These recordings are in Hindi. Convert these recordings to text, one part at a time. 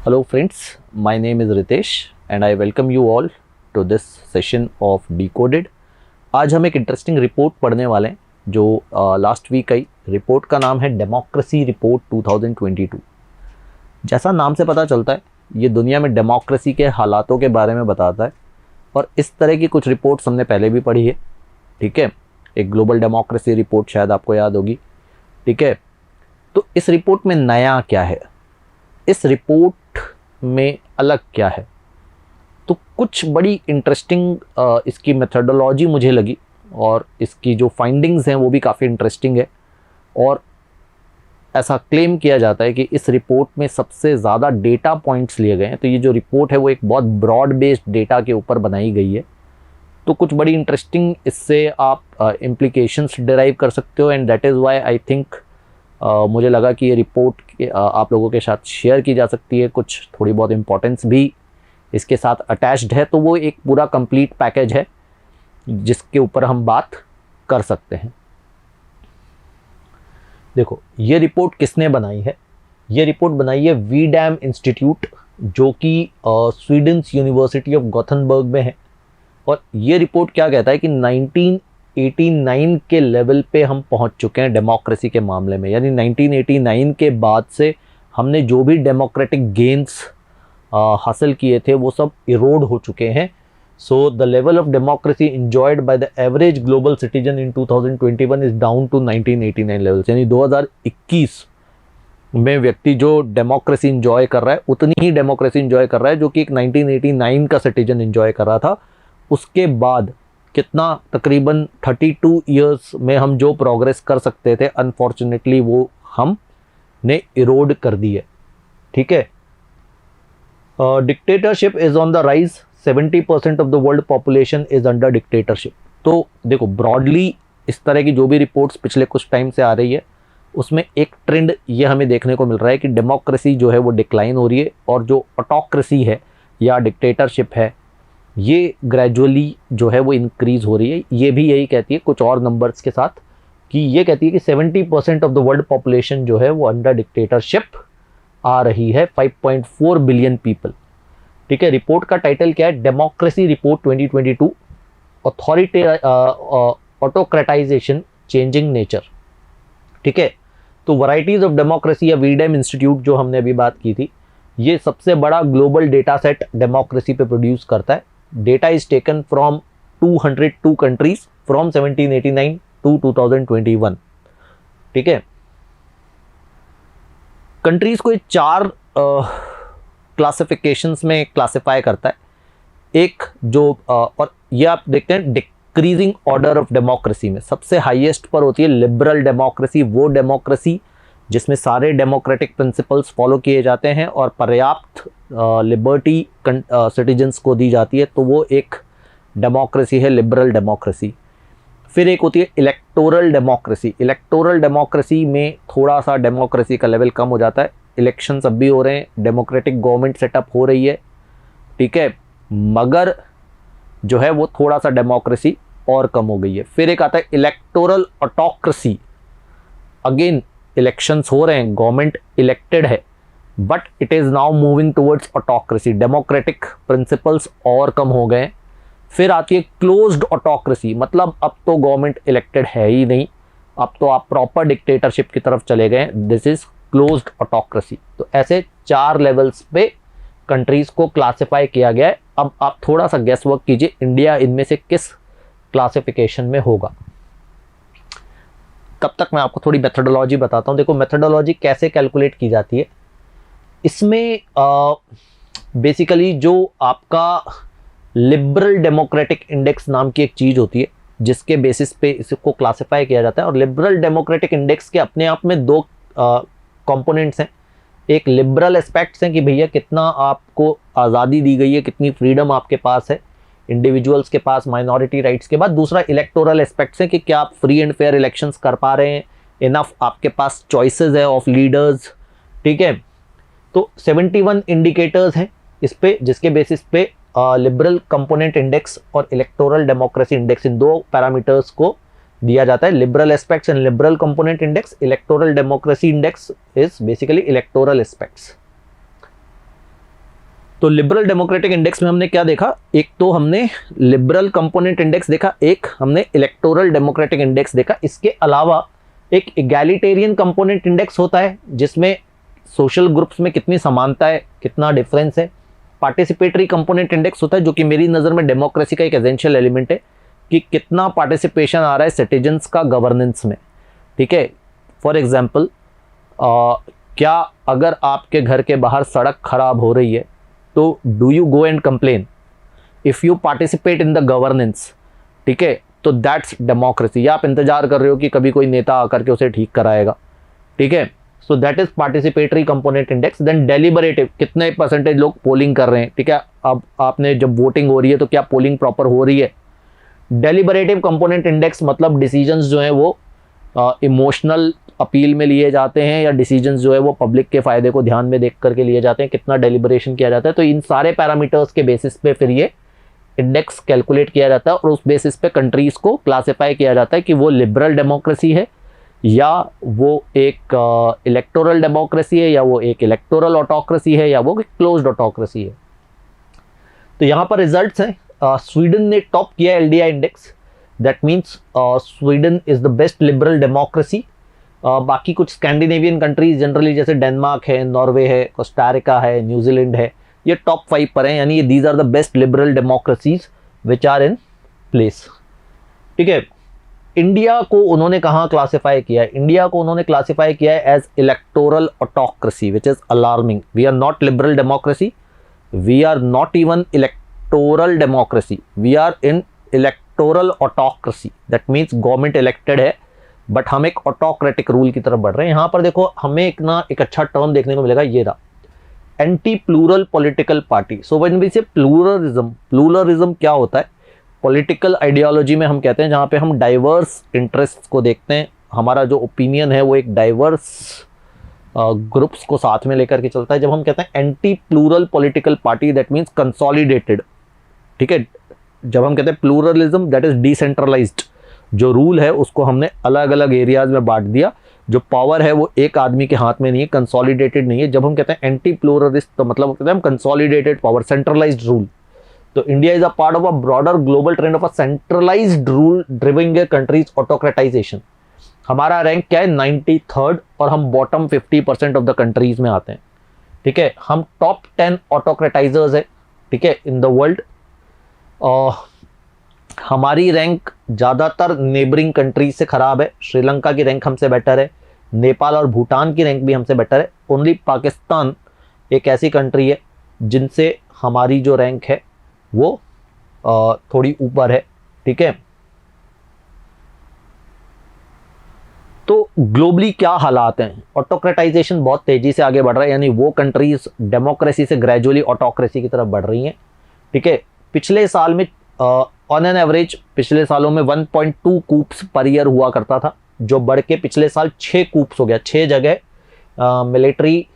Hello friends, my name is Ritesh and I welcome you all to this session of Decoded। आज हम एक इंटरेस्टिंग रिपोर्ट पढ़ने वाले हैं जो लास्ट वीक आई। रिपोर्ट का नाम है डेमोक्रेसी रिपोर्ट 2022। जैसा नाम से पता चलता है ये दुनिया में डेमोक्रेसी के हालातों के बारे में बताता है और इस तरह की कुछ रिपोर्ट्स हमने पहले भी पढ़ी है। ठीक है, एक ग्लोबल डेमोक्रेसी रिपोर्ट शायद आपको याद होगी। ठीक है, तो इस रिपोर्ट में नया क्या है, इस रिपोर्ट में अलग क्या है, तो कुछ बड़ी इंटरेस्टिंग इसकी मेथडोलॉजी मुझे लगी और इसकी जो फाइंडिंग्स हैं वो भी काफ़ी इंटरेस्टिंग है। और ऐसा क्लेम किया जाता है कि इस रिपोर्ट में सबसे ज़्यादा डेटा पॉइंट्स लिए गए हैं। तो ये जो रिपोर्ट है वो एक बहुत ब्रॉड बेस्ड डेटा के ऊपर बनाई गई है। तो कुछ बड़ी इंटरेस्टिंग इससे आप इम्प्लीकेशंस डिराइव कर सकते हो and that is why I think मुझे लगा कि ये रिपोर्ट आप लोगों के साथ शेयर की जा सकती है। कुछ थोड़ी बहुत इम्पोर्टेंस भी इसके साथ अटैच्ड है, तो वो एक पूरा कंप्लीट पैकेज है जिसके ऊपर हम बात कर सकते हैं। देखो, ये रिपोर्ट किसने बनाई है? ये रिपोर्ट बनाई है वीडैम इंस्टीट्यूट जो कि स्वीडन यूनिवर्सिटी ऑफ गोथेनबर्ग में है। और ये रिपोर्ट क्या कहता है कि 1989 के लेवल पे हम पहुंच चुके हैं डेमोक्रेसी के मामले में। यानी 1989 के बाद से हमने जो भी डेमोक्रेटिक गेन्स हासिल किए थे वो सब इरोड हो चुके हैं। So the level of democracy enjoyed by the average global citizen in 2021 is down to 1989 levels. यानी 2021 में व्यक्ति जो डेमोक्रेसी इंजॉय कर रहा है उतनी ही डेमोक्रेसी इंजॉय कर रहा है जो कि एक 1989 का सिटीजन इंजॉय कर रहा था। उसके बाद कितना, तकरीबन 32 ईयर्स में हम जो प्रोग्रेस कर सकते थे अनफॉर्चुनेटली वो हमने इरोड कर दी है। ठीक है, dictatorship is on the rise, 70% of the world population is under dictatorship. तो देखो, ब्रॉडली इस तरह की जो भी रिपोर्ट्स पिछले कुछ टाइम से आ रही है उसमें एक ट्रेंड ये हमें देखने को मिल रहा है कि डेमोक्रेसी जो है वो डिक्लाइन हो रही है और जो ऑटोक्रेसी है या डिक्टेटरशिप है ये ग्रेजुअली जो है वो इंक्रीज़ हो रही है। ये भी यही कहती है कुछ और नंबर्स के साथ कि ये कहती है कि 70% ऑफ द वर्ल्ड पॉपुलेशन जो है वो अंडर डिक्टेटरशिप आ रही है, 5.4 बिलियन पीपल। ठीक है, रिपोर्ट का टाइटल क्या है? Democracy report 2022, authority autocratisation changing nature. ठीक है, तो वैरायटीज ऑफ डेमोक्रेसी या वीडैम इंस्टीट्यूट जो हमने अभी बात की थी, ये सबसे बड़ा ग्लोबल डेटा सेट डेमोक्रेसी पे प्रोड्यूस करता है। Data is taken from 202 countries from 1789 to 2021। ठीक है, कंट्रीज को 4 क्लासिफिकेशंस में क्लासिफाई करता है। एक जो और ये आप देखते हैं डिक्रीजिंग ऑर्डर ऑफ डेमोक्रेसी में सबसे हाईएस्ट पर होती है लिबरल डेमोक्रेसी, वो डेमोक्रेसी जिसमें सारे डेमोक्रेटिक प्रिंसिपल्स फॉलो किए जाते हैं और पर्याप्त लिबर्टी सिटीजन्स को दी जाती है, तो वो एक डेमोक्रेसी है, लिबरल डेमोक्रेसी। फिर एक होती है इलेक्टोरल डेमोक्रेसी। इलेक्टोरल डेमोक्रेसी में थोड़ा सा डेमोक्रेसी का लेवल कम हो जाता है। इलेक्शंस अब भी हो रहे हैं, डेमोक्रेटिक गवर्नमेंट सेटअप हो रही है। ठीक है, मगर जो है वो थोड़ा सा डेमोक्रेसी और कम हो गई है। फिर एक आता है इलेक्टोरल ऑटोक्रेसी। अगेन इलेक्शंस हो रहे हैं, गवर्नमेंट इलेक्टेड है, but it is now moving towards autocracy. Democratic principles और कम हो गए। फिर आती है क्लोज्ड ऑटोक्रेसी, मतलब अब तो गवर्नमेंट इलेक्टेड है ही नहीं, अब तो आप प्रॉपर डिक्टेटरशिप की तरफ चले गए। This is closed autocracy. तो ऐसे 4 लेवल्स पे कंट्रीज को क्लासिफाई किया गया है। अब आप थोड़ा सा गेस वर्क कीजिए, इंडिया इनमें से किस क्लासिफिकेशन में होगा। तब तक मैं आपको थोड़ी मेथडोलॉजी बताता हूँ। देखो, मेथडोलॉजी कैसे कैलकुलेट की जाती है। इसमें बेसिकली जो आपका लिबरल डेमोक्रेटिक इंडेक्स नाम की एक चीज़ होती है जिसके बेसिस पे इसको क्लासिफाई किया जाता है। और लिबरल डेमोक्रेटिक इंडेक्स के अपने आप में 2 कंपोनेंट्स हैं। एक लिबरल एस्पेक्ट्स हैं कि भैया कितना आपको आज़ादी दी गई है, कितनी फ्रीडम आपके पास है इंडिविजुअल्स के पास माइनॉरिटी राइट्स के बाद। दूसरा इलेक्टोरल एस्पेक्ट्स हैं कि क्या आप फ्री एंड फेयर इलेक्शंस कर पा रहे हैं, इनफ आपके पास चॉइसेस है ऑफ लीडर्स। ठीक है, तो 71 इंडिकेटर्स हैं इस पे जिसके बेसिस पे लिबरल कंपोनेंट इंडेक्स और इलेक्टोरल डेमोक्रेसी इंडेक्स, इन 2 पैरामीटर्स को दिया जाता है। Liberal aspects and liberal component index. Electoral democracy index is basically electoral aspects. तो लिबरल डेमोक्रेटिक इंडेक्स में हमने क्या देखा, एक तो हमने लिबरल कंपोनेंट इंडेक्स देखा, एक हमने इलेक्टोरल डेमोक्रेटिक इंडेक्स देखा। इसके अलावा एक इगैलिटेरियन कंपोनेंट इंडेक्स होता है जिसमें सोशल ग्रुप्स में कितनी समानता है, कितना डिफरेंस है। पार्टिसिपेटरी कंपोनेंट इंडेक्स होता है जो कि मेरी नज़र में डेमोक्रेसी का एक एसेंशियल एलिमेंट है कि कितना पार्टिसिपेशन आ रहा है सिटीजन्स का गवर्नेंस में, ठीक है। फॉर एग्जाम्पल, क्या अगर आपके घर के बाहर सड़क खराब हो रही है तो do you go and complain? If you participate in the governance, ठीक है, तो दैट्स डेमोक्रेसी। या आप इंतजार कर रहे हो कि कभी कोई नेता आकर के उसे ठीक कराएगा, ठीक है। So that is participatory component index. Then deliberative, कितने परसेंटेज लोग पोलिंग कर रहे हैं, ठीक है। अब आपने जब वोटिंग हो रही है तो क्या पोलिंग प्रॉपर हो रही है। डेलिबरेटिव कंपोनेंट इंडेक्स मतलब डिसीजंस जो हैं वो इमोशनल अपील में लिए जाते हैं या डिसीजंस जो है वो पब्लिक के फ़ायदे को ध्यान में देख करके लिए जाते हैं, कितना डेलिबरेशन किया जाता है। तो इन सारे पैरामीटर्स के बेसिस पे फिर ये इंडेक्स कैलकुलेट किया जाता है और उस बेसिस पे कंट्रीज़ को क्लासिफाई किया जाता है कि वो लिबरल डेमोक्रेसी है या वो एक इलेक्टोरल डेमोक्रेसी है या वो एक इलेक्टोरल ऑटोक्रेसी है या वो एक क्लोज्ड ऑटोक्रेसी है। तो यहाँ पर रिजल्ट्स हैं, स्वीडन ने टॉप किया LDI index, that means Sweden is the best liberal democracy. बाकी कुछ स्कैंडिनेवियन कंट्रीज जनरली जैसे डेनमार्क है, नॉर्वे है, कोस्टारिका है, न्यूजीलैंड है, ये टॉप 5 पर हैं, यानी ये these are the best liberal democracies which are in place, ठीक है। इंडिया को उन्होंने कहाँ क्लासिफाई किया है? इंडिया को उन्होंने क्लासिफाई किया है as electoral autocracy which is alarming. We are not liberal democracy, we are not even electoral democracy, we are in electoral autocracy. That means government elected है बट हम एक ऑटोक्रेटिक रूल की तरफ बढ़ रहे हैं। यहाँ पर देखो हमें एक अच्छा टर्म देखने को मिलेगा, ये रहा, anti plural political party. So when we say pluralism, pluralism क्या होता है? पॉलिटिकल आइडियोलॉजी में हम कहते हैं जहाँ पे हम डाइवर्स इंटरेस्ट्स को देखते हैं, हमारा जो ओपिनियन है वो एक डाइवर्स ग्रुप्स को साथ में लेकर के चलता है। जब हम कहते हैं anti plural political party, that means consolidated, ठीक है। जब हम कहते हैं प्लूरलिज्म, दैट इज डिसेंट्रलाइज्ड, जो रूल है उसको हमने अलग अलग एरियाज में बांट दिया, जो पावर है वो एक आदमी के हाथ में नहीं है, कंसोलिडेटेड नहीं है। जब हम कहते हैं एंटी प्लूरलिस्ट तो मतलब कहते हैं हम कंसोलिडेटेड पावर, सेंट्रलाइज्ड रूल। तो India is a part of a broader global trend of a centralised rule ड्रिविंग A countries autocratisation. हमारा रैंक क्या है? 93rd, और हम बॉटम 50% ऑफ द कंट्रीज में आते हैं, ठीक है। हम टॉप 10 ऑटोक्रेटाइजर्स है, ठीक है, इन द वर्ल्ड। हमारी रैंक ज़्यादातर नेबरिंग कंट्रीज से ख़राब है। श्रीलंका की रैंक हमसे बेटर है, नेपाल और भूटान की रैंक भी हमसे बेटर है। ओनली पाकिस्तान एक ऐसी कंट्री है जिनसे हमारी जो रैंक है वो थोड़ी ऊपर है, ठीक है। तो ग्लोबली क्या हालात हैं? ऑटोक्रेटाइजेशन बहुत तेज़ी से आगे बढ़ रहा है, यानी वो कंट्रीज डेमोक्रेसी से ग्रेजुअली ऑटोक्रेसी की तरफ बढ़ रही हैं, ठीक है। पिछले साल में ऑन एन एवरेज पिछले सालों में 1.2 कूप्स पर ईयर हुआ करता था, जो बढ़ के पिछले साल 6 कूप्स हो गया। 6 जगह मिलिट्री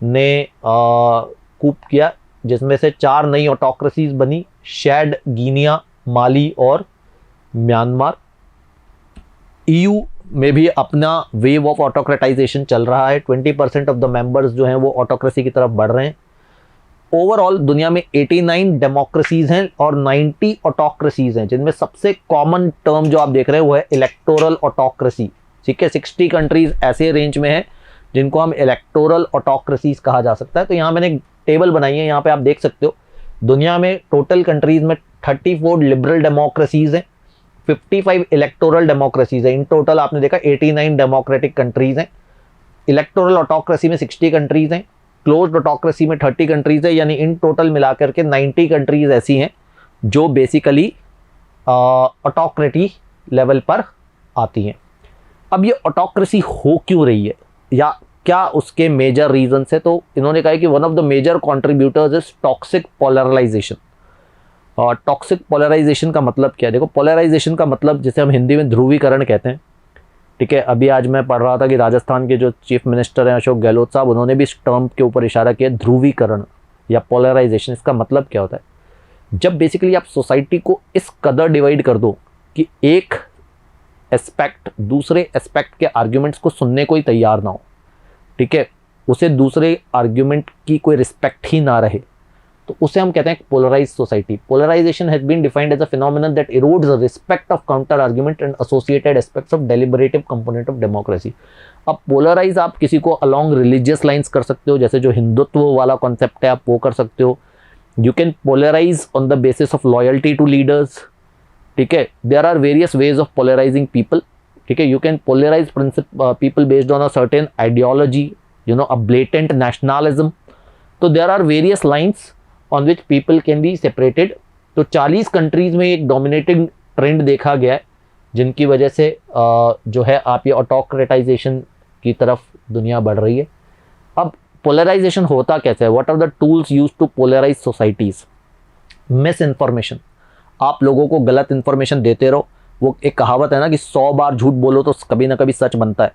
ने कूप किया, जिसमें से 4 नई ऑटोक्रेसीज बनी, शैड, गिनिया, माली और म्यांमार। ईयू में भी अपना वेव ऑफ ऑटोक्रेटाइजेशन चल रहा है। 20% ऑफ द मेंबर्स जो हैं वो ऑटोक्रेसी की तरफ बढ़ रहे हैं। ओवरऑल दुनिया में 89 डेमोक्रेसीज हैं और 90 ऑटोक्रेसीज हैं, जिनमें सबसे कॉमन टर्म जो आप देख रहे हैं वो है इलेक्टोरल ऑटोक्रेसी, ठीक है। 60 कंट्रीज ऐसे रेंज में हैं जिनको हम इलेक्टोरल ऑटोक्रेसीज कहा जा सकता है। तो यहाँ मैंने एक टेबल बनाई है, यहाँ पे आप देख सकते हो दुनिया में टोटल कंट्रीज में 34 लिबरल डेमोक्रेसीज हैं, 55 इलेक्टोरल डेमोक्रेसीज हैं। इन टोटल आपने देखा 89 डेमोक्रेटिक कंट्रीज हैं। इलेक्टोरल ऑटोक्रेसी में 60 कंट्रीज हैं, क्लोज्ड ऑटोक्रेसी में 30 कंट्रीज है, यानी इन टोटल मिलाकर के 90 कंट्रीज ऐसी हैं जो बेसिकली ऑटोक्रेटी लेवल पर आती हैं। अब ये ऑटोक्रेसी हो क्यों रही है या क्या उसके मेजर रीजंस है? तो इन्होंने कहा है कि one of the major contributors is toxic polarisation. और टॉक्सिक पोलराइजेशन का मतलब क्या है? देखो, पोलराइजेशन का मतलब जिसे हम हिंदी में ध्रुवीकरण कहते हैं, ठीक है। अभी आज मैं पढ़ रहा था कि राजस्थान के जो चीफ मिनिस्टर हैं अशोक गहलोत साहब, उन्होंने भी इस टर्म के ऊपर इशारा किया, ध्रुवीकरण या पोलराइजेशन। इसका मतलब क्या होता है? जब बेसिकली आप सोसाइटी को इस कदर डिवाइड कर दो कि एक एस्पेक्ट दूसरे एस्पेक्ट के आर्ग्यूमेंट्स को सुनने को ही तैयार ना हो, ठीक है, उसे दूसरे आर्ग्यूमेंट की कोई रिस्पेक्ट ही ना रहे, तो उसे हम कहते हैं polarise society. Polarisation has been defined as a phenomenon that erodes the respect of counter argument and associated aspects of deliberative component of democracy. अब पोलराइज आप किसी को अलोंग रिलीजियस लाइंस कर सकते हो, जैसे जो हिंदुत्व वाला कॉन्सेप्ट है आप वो कर सकते हो। You can polarise on the basis of loyalty to leaders, ठीक है। There are various ways of polarising people, ठीक है। You can polarise people based on a certain ideology, you know, a blatant nationalism. तो there are various lines on which people can be separated. तो 40 कंट्रीज में एक डोमिनेटिंग ट्रेंड देखा गया है, जिनकी वजह से जो है आप ये ऑटोक्रेटाइजेशन की तरफ दुनिया बढ़ रही है। अब पोलराइजेशन होता कैसे है? What are the tools use to polarise societies? Misinformation, आप लोगों को गलत इन्फॉर्मेशन देते रहो। वो एक कहावत है ना कि 100 बार झूठ बोलो तो कभी ना कभी सच बनता है।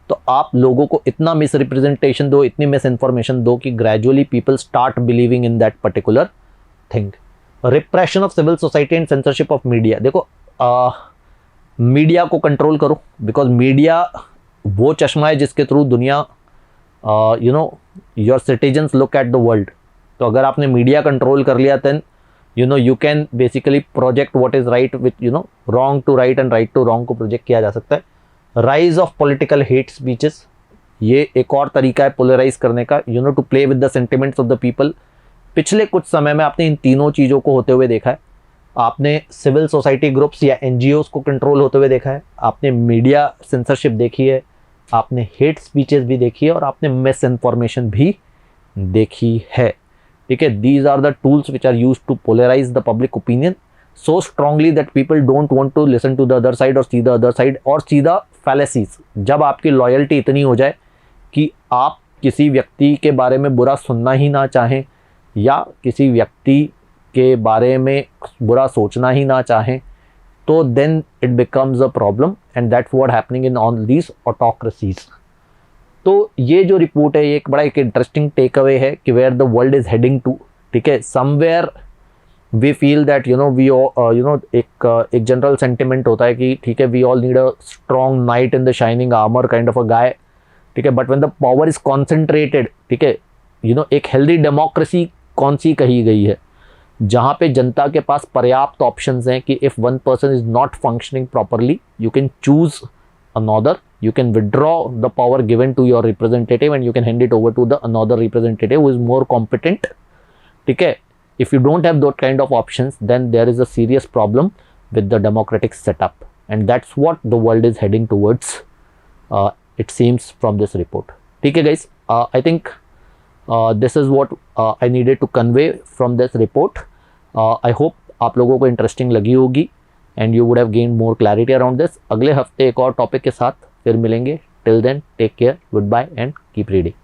तो आप लोगों को इतना मिस रिप्रेजेंटेशन दो, इतनी मिस इन्फॉर्मेशन दो कि gradually people start believing in that particular thing. Repression of civil society and censorship of media. देखो मीडिया को कंट्रोल करो, बिकॉज मीडिया वो चश्मा है जिसके थ्रू दुनिया you know your citizens look at the world. तो अगर आपने मीडिया कंट्रोल कर लिया then you know you can basically project what is right with you know wrong to right and right to wrong को प्रोजेक्ट किया जा सकता है। Rise of political hate speeches, ये एक और तरीका है पोलराइज करने का, you know, to play with the sentiments of the people. पिछले कुछ समय में आपने इन तीनों चीज़ों को होते हुए देखा है। आपने सिविल सोसाइटी ग्रुप्स या एनजीओज को कंट्रोल होते हुए देखा है, आपने मीडिया सेंसरशिप देखी है, आपने हेट स्पीचेस भी देखी है और आपने मिस इन्फॉर्मेशन भी देखी है, ठीक है। These are the tools which are use to polarise the public opinion so strongly that people don't want to listen to the other side or see the other side और see the fallacies। जब आपकी लॉयल्टी इतनी हो जाए कि आप किसी व्यक्ति के बारे में बुरा सुनना ही ना चाहें या किसी व्यक्ति के बारे में बुरा सोचना ही ना चाहें, तो then it becomes a problem and that's what happening in all these autocracies। तो ये जो रिपोर्ट है ये एक बड़ा एक इंटरेस्टिंग टेक अवे है कि where the world is heading to, ठीक है। somewhere we feel that you know we all you know एक जनरल सेंटिमेंट होता है कि ठीक है we all need a strong knight in the shining armor kind of a guy, ठीक है। but when the power is concentrated, ठीक है, you know, एक हेल्दी डेमोक्रेसी कौन सी कही गई है? जहाँ पे जनता के पास पर्याप्त ऑप्शंस हैं कि if one person is not functioning properly you can choose another, you can withdraw the power given to your representative and you can hand it over to the another representative who is more competent, ठीक है। If you don't have those kind of options, then there is a serious problem with the democratic setup, and that's what the world is heading towards. It seems from this report. ठीक है guys, I think this is what I needed to convey from this report. I hope आप लोगों को interesting लगी होगी and you would have gained more clarity around this. अगले हफ्ते एक और टॉपिक के साथ फिर मिलेंगे. Till then, take care, goodbye and keep reading.